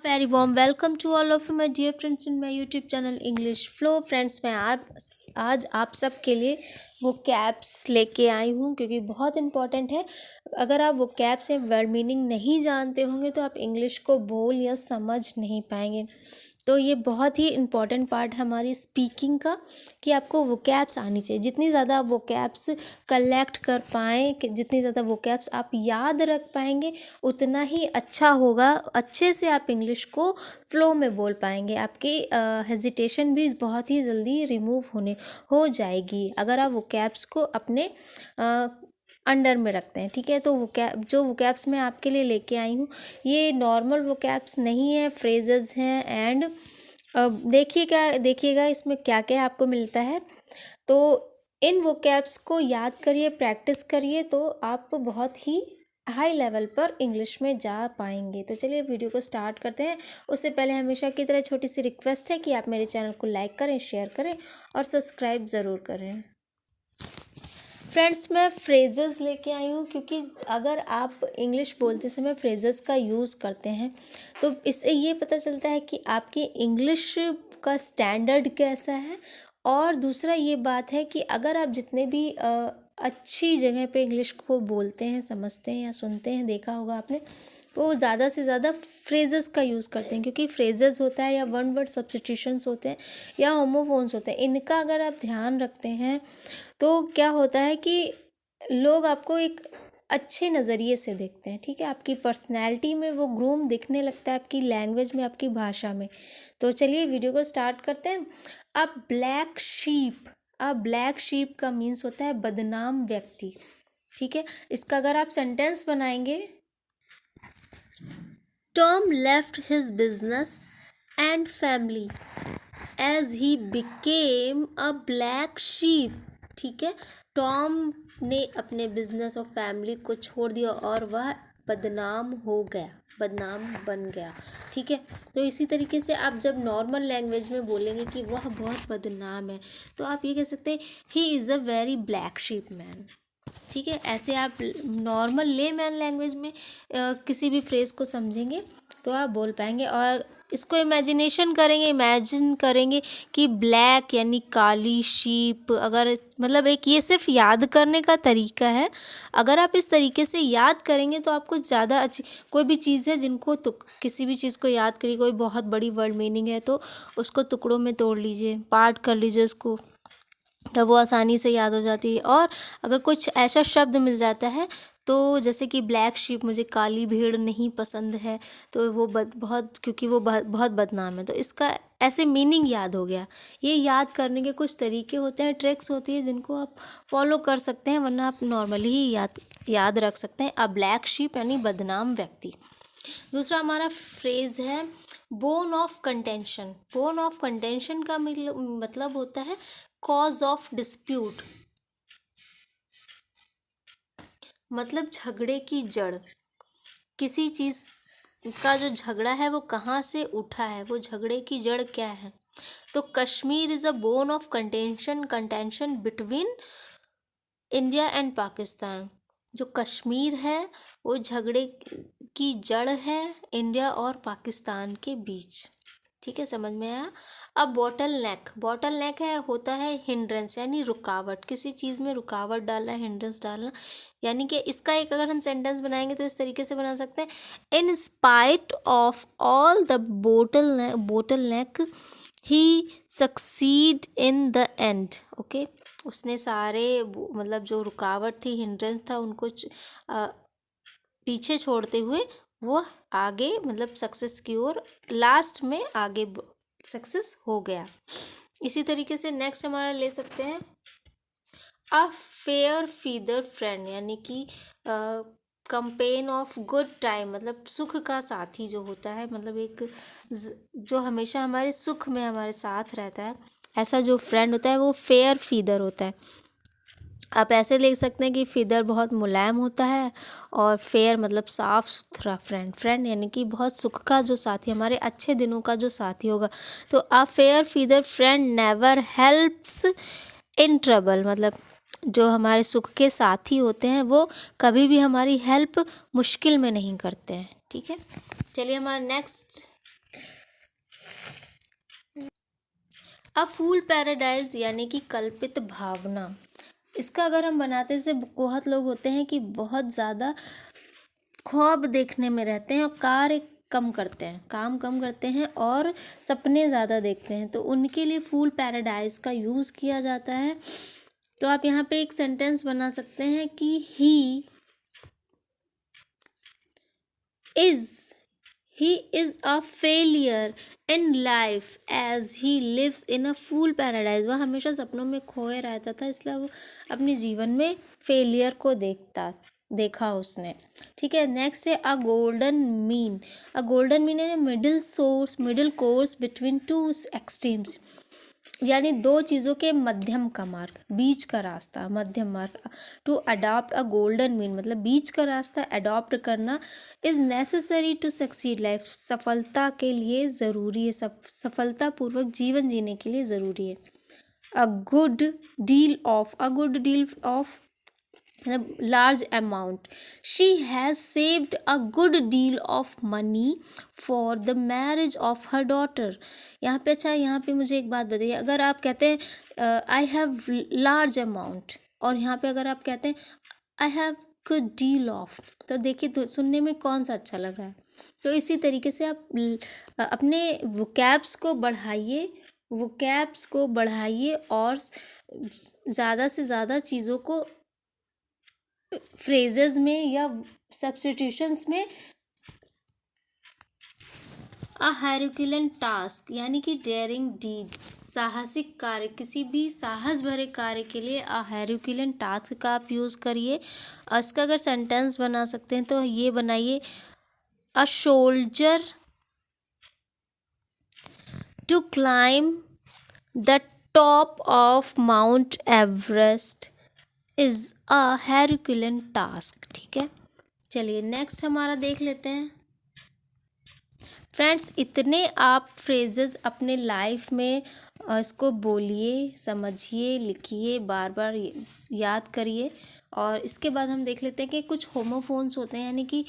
Very warm welcome to all of my dear friends in my YouTube channel English flow. Friends, मैं आज आप सब के लिए वो कैप्स लेके आई हूँ क्योंकि बहुत इंपॉर्टेंट है। अगर आप वो कैप्स या वर्ड मीनिंग नहीं जानते होंगे तो आप इंग्लिश को बोल या समझ नहीं पाएंगे। तो ये बहुत ही इम्पॉर्टेंट पार्ट है हमारी स्पीकिंग का कि आपको वो कैप्स आनी चाहिए। जितनी ज़्यादा आप वो कैप्स कलेक्ट कर पाएँ, जितनी ज़्यादा वो कैप्स आप याद रख पाएंगे उतना ही अच्छा होगा। अच्छे से आप इंग्लिश को फ्लो में बोल पाएंगे। आपकी हेजिटेशन भी बहुत ही जल्दी रिमूव हो जाएगी अगर आप वो कैप्स को अपने अंडर में रखते हैं। ठीक है, तो जो वोकैब्स मैं आपके लिए लेके आई हूँ ये नॉर्मल वोकैब्स नहीं है, फ्रेजेस हैं। एंड देखिएगा इसमें क्या क्या आपको मिलता है। तो इन वोकैब्स को याद करिए, प्रैक्टिस करिए, तो आप बहुत ही हाई लेवल पर इंग्लिश में जा पाएंगे। तो चलिए वीडियो को स्टार्ट करते हैं। उससे पहले हमेशा की तरह छोटी सी रिक्वेस्ट है कि आप मेरे चैनल को लाइक करें, शेयर करें और सब्सक्राइब ज़रूर करें। फ्रेंड्स, मैं फ्रेजेस लेके आई हूँ क्योंकि अगर आप इंग्लिश बोलते समय फ्रेजेस का यूज़ करते हैं तो इससे ये पता चलता है कि आपकी इंग्लिश का स्टैंडर्ड कैसा है। और दूसरा ये बात है कि अगर आप जितने भी अच्छी जगह पे इंग्लिश को बोलते हैं, समझते हैं या सुनते हैं, देखा होगा आपने, तो ज़्यादा से ज़्यादा फ्रेजेस का यूज़ करते हैं क्योंकि फ्रेजेस होता है या वन वर्ड सब्स्टिट्यूशंस होते हैं या होमोफोन्स होते हैं। इनका अगर आप ध्यान रखते हैं तो क्या होता है कि लोग आपको एक अच्छे नज़रिए से देखते हैं। ठीक है, आपकी पर्सनैलिटी में वो ग्रूम दिखने लगता है, आपकी लैंग्वेज में, आपकी भाषा में। तो चलिए वीडियो को स्टार्ट करते हैं। अ ब्लैक शीप का मीन्स होता है बदनाम व्यक्ति। ठीक है, इसका अगर आप सेंटेंस बनाएंगे, Tom left his business and family as he became a black sheep. ठीक है, टॉम ने अपने बिजनेस और फैमिली को छोड़ दिया और वह बदनाम बन गया। ठीक है, तो इसी तरीके से आप जब नॉर्मल लैंग्वेज में बोलेंगे कि वह बहुत बदनाम है तो आप ये कह सकते हैं he is a very black sheep man. ठीक है, ऐसे आप नॉर्मल लेमैन लैंग्वेज में किसी भी फ्रेज को समझेंगे तो आप बोल पाएंगे। और इसको इमेजिन करेंगे कि ब्लैक यानी काली, शीप, अगर मतलब एक ये सिर्फ याद करने का तरीका है। अगर आप इस तरीके से याद करेंगे तो आपको ज़्यादा अच्छी कोई भी चीज़ है जिनको तो किसी भी चीज़ को याद करिए, कोई बहुत बड़ी वर्ड मीनिंग है तो उसको टुकड़ों में तोड़ लीजिए, पार्ट कर लीजिए उसको, तब वो आसानी से याद हो जाती है। और अगर कुछ ऐसा शब्द मिल जाता है तो जैसे कि ब्लैक शीप, मुझे काली भेड़ नहीं पसंद है, तो वो क्योंकि वो बहुत बदनाम है, तो इसका ऐसे मीनिंग याद हो गया। ये याद करने के कुछ तरीके होते हैं, ट्रिक्स होती है जिनको आप फॉलो कर सकते हैं, वरना आप नॉर्मली ही याद रख सकते हैं। अ ब्लैक शीप यानी बदनाम व्यक्ति। दूसरा हमारा फ्रेज है bone of contention. Bone of contention का मतलब होता है कॉज ऑफ डिस्प्यूट, मतलब झगड़े की जड़। किसी चीज़ का जो झगड़ा है वो कहाँ से उठा है, वो झगड़े की जड़ क्या है। तो Kashmir is a bone of contention between India and Pakistan. जो कश्मीर है वो झगड़े की जड़ है इंडिया और पाकिस्तान के बीच। ठीक है, समझ में आया। अब बॉटल नेक होता है हिंड्रेंस यानी रुकावट, किसी चीज़ में रुकावट डालना, हिंड्रेंस डालना। यानी कि इसका एक अगर हम सेंटेंस बनाएंगे तो इस तरीके से बना सकते हैं, in spite of all the bottle neck he succeed in the end. Okay, उसने सारे मतलब जो रुकावट थी, हिंड्रेंस था, उनको पीछे छोड़ते हुए वो आगे मतलब सक्सेस की ओर लास्ट में आगे सक्सेस हो गया। इसी तरीके से नेक्स्ट हमारा ले सकते हैं अ फेयर फीदर फ्रेंड, यानी कि कंपेन ऑफ गुड टाइम, मतलब सुख का साथी जो होता है, मतलब एक जो हमेशा हमारे सुख में हमारे साथ रहता है, ऐसा जो फ्रेंड होता है वो फेयर फीदर होता है। आप ऐसे लिख सकते हैं कि फीदर बहुत मुलायम होता है और फेयर मतलब साफ सुथरा फ्रेंड यानी कि बहुत सुख का जो साथी, हमारे अच्छे दिनों का जो साथी होगा। तो a fair feather friend never helps in trouble, मतलब जो हमारे सुख के साथी होते हैं वो कभी भी हमारी हेल्प मुश्किल में नहीं करते हैं। ठीक है, चलिए हमारा नेक्स्ट अ फूल पैराडाइज यानी कि कल्पित भावना। इसका अगर हम बनाते से बहुत लोग होते हैं कि बहुत ज़्यादा ख्वाब देखने में रहते हैं और कार्य कम करते हैं, काम कम करते हैं और सपने ज़्यादा देखते हैं, तो उनके लिए फूल पैराडाइज का यूज़ किया जाता है। तो आप यहाँ पे एक सेंटेंस बना सकते हैं कि he is a failure in life as he lives in a fool paradise। वह हमेशा सपनों में खोए रहता था, इसलिए वो अपने जीवन में फेलियर को देखा उसने। ठीक है, नेक्स्ट है a golden mean. A golden mean है middle course between two extremes, यानी दो चीज़ों के मध्यम का मार्ग, बीच का रास्ता, मध्यम मार्ग। To adopt a golden mean मतलब बीच का रास्ता अडॉप्ट करना। Is necessary to succeed life, सफलता के लिए ज़रूरी है, सफलतापूर्वक जीवन जीने के लिए ज़रूरी है। अ गुड डील ऑफ मतलब large amount, she has saved a good deal of money for the marriage of her daughter. यहाँ पे अच्छा, यहाँ पे मुझे एक बात बताइए, अगर आप कहते हैं आई हैव लार्ज अमाउंट और यहाँ पे अगर आप कहते हैं I have good deal of, तो देखिए तो सुनने में कौन सा अच्छा लग रहा है। तो इसी तरीके से आप अपने वोकैब्स को बढ़ाइए और ज़्यादा से ज़्यादा चीज़ों को फ्रेजेस में या सब्स्टिट्यूशंस में। अ हेरक्युलेन टास्क यानी कि डेयरिंग डीड, साहसिक कार्य, किसी भी साहस भरे कार्य के लिए अ हेरक्युलेन टास्क का आप यूज़ करिए। इसका अगर सेंटेंस बना सकते हैं तो ये बनाइए, a soldier to climb the top of Mount Everest is a herculean task. ठीक है, चलिए नेक्स्ट हमारा देख लेते हैं। फ्रेंड्स, इतने आप फ्रेजेस अपने लाइफ में इसको बोलिए, समझिए, लिखिए, बार बार याद करिए। और इसके बाद हम देख लेते हैं कि कुछ होमोफोन्स होते हैं, यानी कि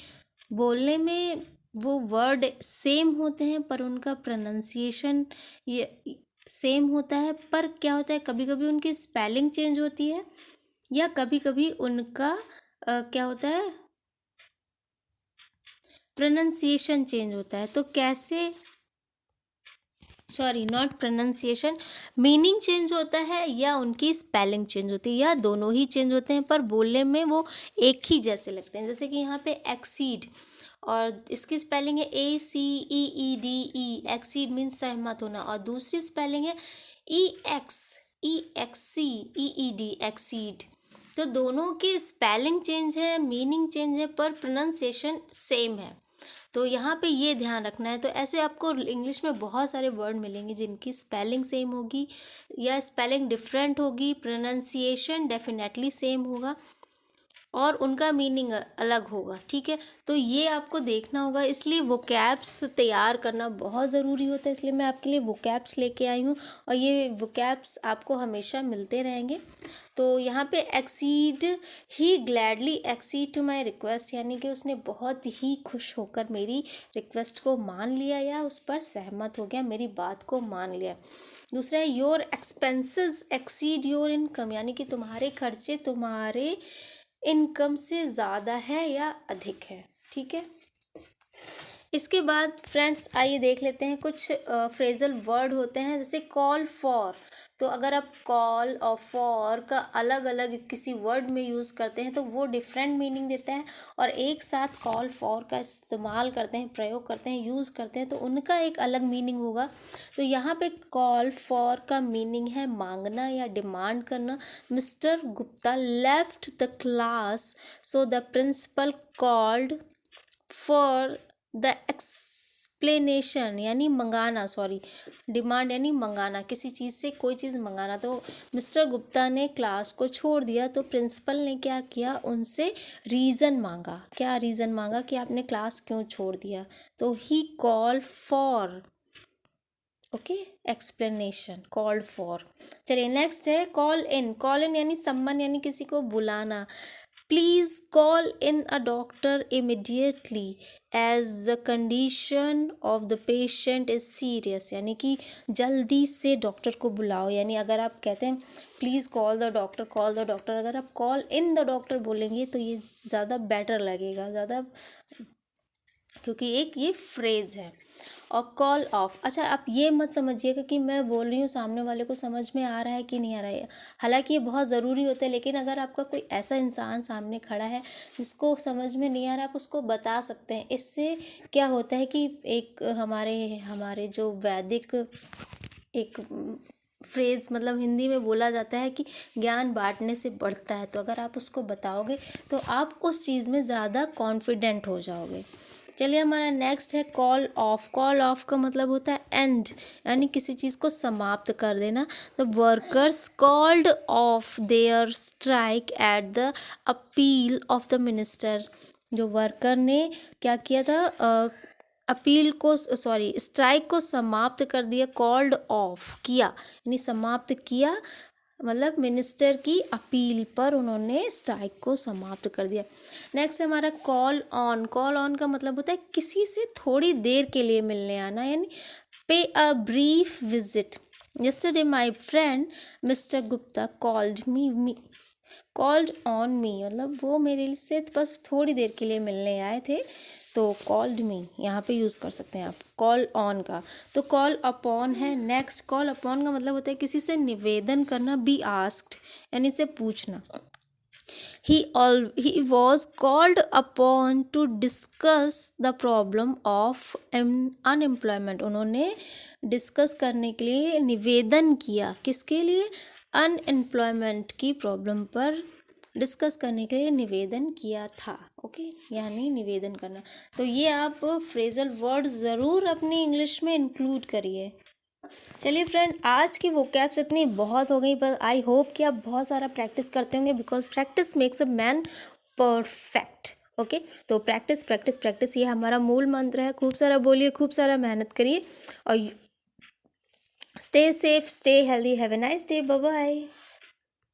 बोलने में वो वर्ड सेम होते हैं पर उनका प्रोनाउंसिएशन ये सेम होता है, पर क्या होता है कभी कभी उनकी स्पेलिंग चेंज होती है या कभी कभी उनका क्या होता है प्रोनाउंसिएशन चेंज होता है। तो कैसे, sorry not pronunciation, meaning change होता है या उनकी स्पेलिंग चेंज होती है या दोनों ही चेंज होते हैं, पर बोलने में वो एक ही जैसे लगते हैं। जैसे कि यहाँ पे एक्सीड और इसकी स्पेलिंग है ACEEDE, एक्सीड मीन्स सहमत होना, और दूसरी स्पेलिंग है EXCEED, एक्सीड। तो दोनों की स्पेलिंग चेंज है, मीनिंग चेंज है, पर प्रोनाउंसिएशन सेम है। तो यहाँ पे ये ध्यान रखना है। तो ऐसे आपको इंग्लिश में बहुत सारे वर्ड मिलेंगे जिनकी स्पेलिंग सेम होगी या स्पेलिंग डिफरेंट होगी, प्रोनाउंसिएशन डेफिनेटली सेम होगा और उनका मीनिंग अलग होगा। ठीक है, तो ये आपको देखना होगा, इसलिए वोकैब्स तैयार करना बहुत ज़रूरी होता है। इसलिए मैं आपके लिए वोकैब्स लेके आई हूँ और ये वोकैब्स आपको हमेशा मिलते रहेंगे। तो यहाँ पे accede, he gladly accede to my request, यानी कि उसने बहुत ही खुश होकर मेरी रिक्वेस्ट को मान लिया या उस पर सहमत हो गया, मेरी बात को मान लिया। दूसरा है your expenses exceed your income, यानी कि तुम्हारे खर्चे तुम्हारे इनकम से ज़्यादा है या अधिक है। ठीक है, इसके बाद फ्रेंड्स आइए देख लेते हैं कुछ फ्रेजल वर्ड होते हैं, जैसे कॉल फॉर। तो अगर आप कॉल और फॉर का अलग अलग किसी वर्ड में यूज़ करते हैं तो वो डिफरेंट मीनिंग देता है, और एक साथ कॉल फॉर का इस्तेमाल करते हैं, प्रयोग करते हैं, यूज़ करते हैं तो उनका एक अलग मीनिंग होगा। तो यहाँ पे कॉल फॉर का मीनिंग है मांगना या डिमांड करना। Mister Gupta left the class so the principal called for the explanation, यानी मंगाना, सॉरी डिमांड यानी मंगाना, किसी चीज़ से कोई चीज़ मंगाना। तो मिस्टर गुप्ता ने क्लास को छोड़ दिया तो प्रिंसिपल ने क्या किया, उनसे रीज़न मांगा। क्या रीज़न मांगा कि आपने क्लास क्यों छोड़ दिया, तो ही call for, okay, explanation, called for. चलिए नेक्स्ट है कॉल इन। कॉल इन यानी सम्मन, यानी किसी को बुलाना। Please call in a doctor immediately as the condition of the patient is serious, यानी कि जल्दी से डॉक्टर को बुलाओ। यानी अगर आप कहते हैं प्लीज़ कॉल द डॉक्टर, अगर आप कॉल इन द डॉक्टर बोलेंगे तो ये ज़्यादा बेटर लगेगा, ज़्यादा, क्योंकि एक ये फ्रेज़ है। और कॉल ऑफ, अच्छा आप ये मत समझिएगा कि मैं बोल रही हूँ सामने वाले को समझ में आ रहा है कि नहीं आ रहा है, हालांकि ये बहुत ज़रूरी होता है, लेकिन अगर आपका कोई ऐसा इंसान सामने खड़ा है जिसको समझ में नहीं आ रहा, आप उसको बता सकते हैं। इससे क्या होता है कि एक हमारे जो वैदिक एक फ्रेज़, मतलब हिंदी में बोला जाता है कि ज्ञान बांटने से बढ़ता है, तो अगर आप उसको बताओगे तो आप उस चीज़ में ज़्यादा कॉन्फिडेंट हो जाओगे। चलिए हमारा नेक्स्ट है कॉल ऑफ। कॉल ऑफ का मतलब होता है एंड, यानी किसी चीज़ को समाप्त कर देना। The workers called of their strike at the appeal of the minister. जो वर्कर ने क्या किया था, स्ट्राइक को समाप्त कर दिया, कॉल्ड ऑफ किया यानी समाप्त किया, मतलब मिनिस्टर की अपील पर उन्होंने स्ट्राइक को समाप्त कर दिया। नेक्स्ट हमारा कॉल ऑन। कॉल ऑन का मतलब होता है किसी से थोड़ी देर के लिए मिलने आना, यानी पे a brief visit. Yesterday my friend mister Gupta called on me, मतलब वो मेरे से बस थोड़ी देर के लिए मिलने आए थे, तो कॉल्ड मी यहाँ पे यूज़ कर सकते हैं आप कॉल ऑन का। तो कॉल अपॉन है नेक्स्ट। कॉल अपॉन का मतलब होता है किसी से निवेदन करना, बी आस्क्ड यानी से पूछना। He was called upon to discuss the problem of unemployment. उन्होंने डिस्कस करने के लिए निवेदन किया, किसके लिए, अनएम्प्लॉयमेंट की प्रॉब्लम पर डिस्कस करने के लिए निवेदन किया था। ओके, यानी निवेदन करना। तो ये आप फ्रेजल वर्ड ज़रूर अपनी इंग्लिश में इंक्लूड करिए। चलिए फ्रेंड, आज की वोकैब्स इतनी बहुत हो गई, पर आई होप कि आप बहुत सारा प्रैक्टिस करते होंगे, because practice makes a man perfect. Okay, तो प्रैक्टिस प्रैक्टिस प्रैक्टिस ये हमारा मूल मंत्र है। खूब सारा बोलिए, खूब सारा मेहनत करिए, और stay safe, stay healthy. Have a nice day, bye bye.